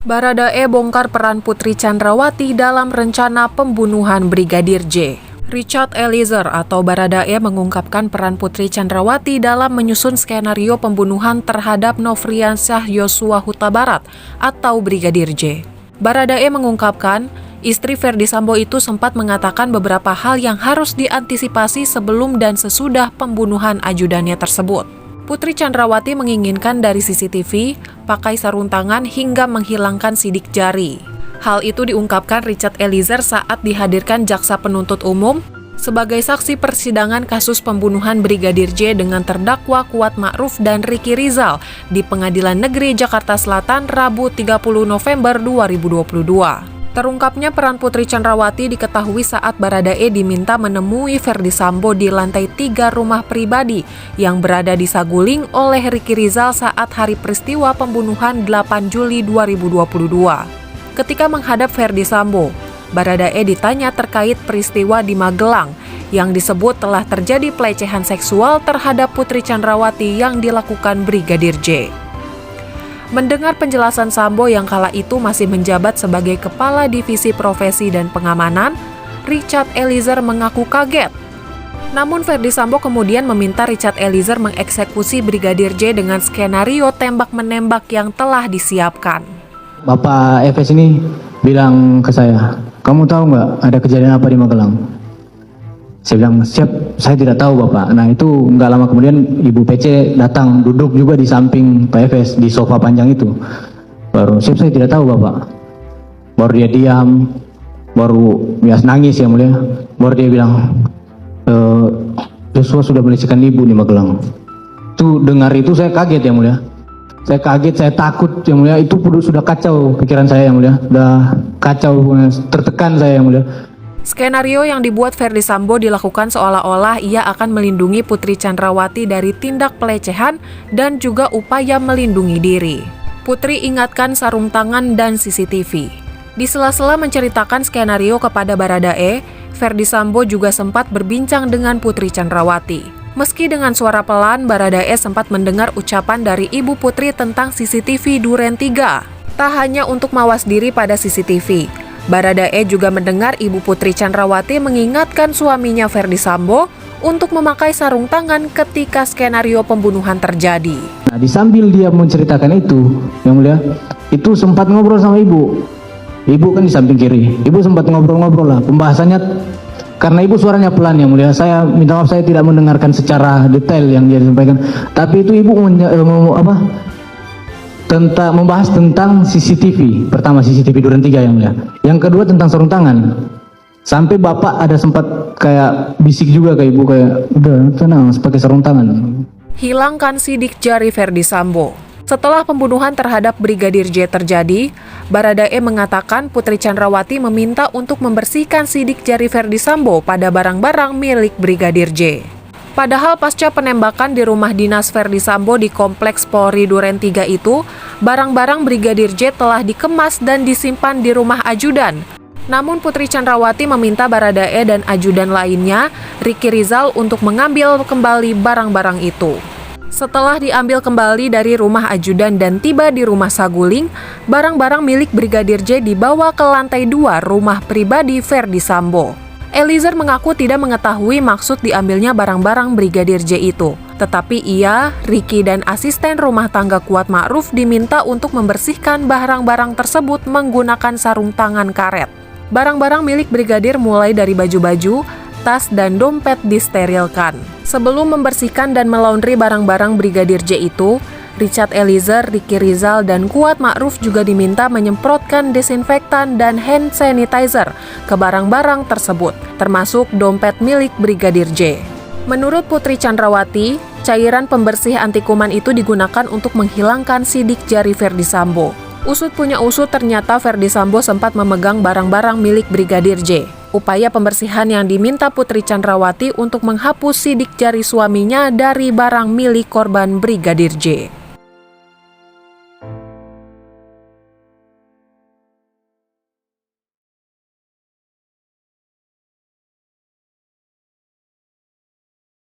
Baradae bongkar peran Putri Chandrawati dalam rencana pembunuhan Brigadir J. Richard Eliezer atau Baradae mengungkapkan peran Putri Chandrawati dalam menyusun skenario pembunuhan terhadap Nofriansyah Yosua Huta Barat atau Brigadir J. Baradae mengungkapkan, istri Ferdy Sambo itu sempat mengatakan beberapa hal yang harus diantisipasi sebelum dan sesudah pembunuhan ajudannya tersebut. Putri Chandrawati menginginkan dari CCTV, pakai sarung tangan hingga menghilangkan sidik jari. Hal itu diungkapkan Richard Eliezer saat dihadirkan jaksa penuntut umum sebagai saksi persidangan kasus pembunuhan Brigadir J dengan terdakwa Kuat Ma'ruf dan Ricky Rizal di Pengadilan Negeri Jakarta Selatan Rabu 30 November 2022. Terungkapnya peran Putri Chandrawati diketahui saat Baradae diminta menemui Ferdy Sambo di lantai 3 rumah pribadi yang berada di Saguling oleh Ricky Rizal saat hari peristiwa pembunuhan 8 Juli 2022. Ketika menghadap Ferdy Sambo, Baradae ditanya terkait peristiwa di Magelang yang disebut telah terjadi pelecehan seksual terhadap Putri Chandrawati yang dilakukan Brigadir J. Mendengar penjelasan Sambo yang kala itu masih menjabat sebagai Kepala Divisi Profesi dan Pengamanan, Richard Eliezer mengaku kaget. Namun Ferdy Sambo kemudian meminta Richard Eliezer mengeksekusi Brigadir J dengan skenario tembak-menembak yang telah disiapkan. Bapak Efes ini bilang ke saya, "Kamu tahu nggak ada kejadian apa di Magelang?" Saya bilang, "Siap, saya tidak tahu Bapak." Nah itu nggak lama kemudian Ibu PC datang duduk juga di samping Pak Efes di sofa panjang itu. Baru, "Siap, saya tidak tahu Bapak." Baru dia diam, baru bias nangis ya mulia. Baru dia bilang, "Joshua sudah melecehkan ibu di Magelang." Tuh dengar itu saya kaget ya mulia. Saya kaget, saya takut yang mulia. Itu sudah kacau pikiran saya yang mulia. Sudah kacau, tertekan saya yang mulia. Skenario yang dibuat Ferdy Sambo dilakukan seolah-olah ia akan melindungi Putri Chandrawati dari tindak pelecehan dan juga upaya melindungi diri. Putri ingatkan sarung tangan dan CCTV. Di sela-sela menceritakan skenario kepada Baradae, Ferdy Sambo juga sempat berbincang dengan Putri Chandrawati. Meski dengan suara pelan, Baradae sempat mendengar ucapan dari Ibu Putri tentang CCTV Duren 3. Tak hanya untuk mawas diri pada CCTV, Baradae juga mendengar Ibu Putri Chandrawati mengingatkan suaminya Ferdy Sambo untuk memakai sarung tangan ketika skenario pembunuhan terjadi. Nah, di sambil dia menceritakan itu, yang mulia, itu sempat ngobrol sama ibu. Ibu kan di samping kiri. Ibu sempat ngobrol-ngobrol lah. Pembahasannya karena ibu suaranya pelan yang mulia. Saya minta maaf, saya tidak mendengarkan secara detail yang dia sampaikan. Tapi itu ibu membahas tentang CCTV. Pertama CCTV Duren 3 yang mulia. Yang kedua tentang sarung tangan. Sampai bapak ada sempat kayak bisik juga ke ibu kayak, "Udah tenang, pakai sarung tangan." Hilangkan sidik jari Ferdy Sambo. Setelah pembunuhan terhadap Brigadir J terjadi, Baradae mengatakan Putri Chandrawati meminta untuk membersihkan sidik jari Ferdy Sambo pada barang-barang milik Brigadir J. Padahal pasca penembakan di rumah dinas Ferdy Sambo di Kompleks Polri Duren 3 itu, barang-barang Brigadir J telah dikemas dan disimpan di rumah ajudan. Namun Putri Chandrawati meminta Baradae dan ajudan lainnya, Ricky Rizal, untuk mengambil kembali barang-barang itu. Setelah diambil kembali dari rumah ajudan dan tiba di rumah Saguling, barang-barang milik Brigadir J dibawa ke lantai 2 rumah pribadi Ferdy Sambo. Eliezer mengaku tidak mengetahui maksud diambilnya barang-barang Brigadir J itu. Tetapi ia, Ricky, dan asisten rumah tangga Kuat Ma'ruf diminta untuk membersihkan barang-barang tersebut menggunakan sarung tangan karet. Barang-barang milik Brigadir mulai dari baju-baju, tas, dan dompet disterilkan. Sebelum membersihkan dan melaundry barang-barang Brigadir J itu, Richard Eliezer, Ricky Rizal, dan Kuat Ma'ruf juga diminta menyemprotkan desinfektan dan hand sanitizer ke barang-barang tersebut, termasuk dompet milik Brigadir J. Menurut Putri Chandrawati, cairan pembersih anti kuman itu digunakan untuk menghilangkan sidik jari Ferdy Sambo. Usut punya usut, ternyata Ferdy Sambo sempat memegang barang-barang milik Brigadir J. Upaya pembersihan yang diminta Putri Chandrawati untuk menghapus sidik jari suaminya dari barang milik korban Brigadir J.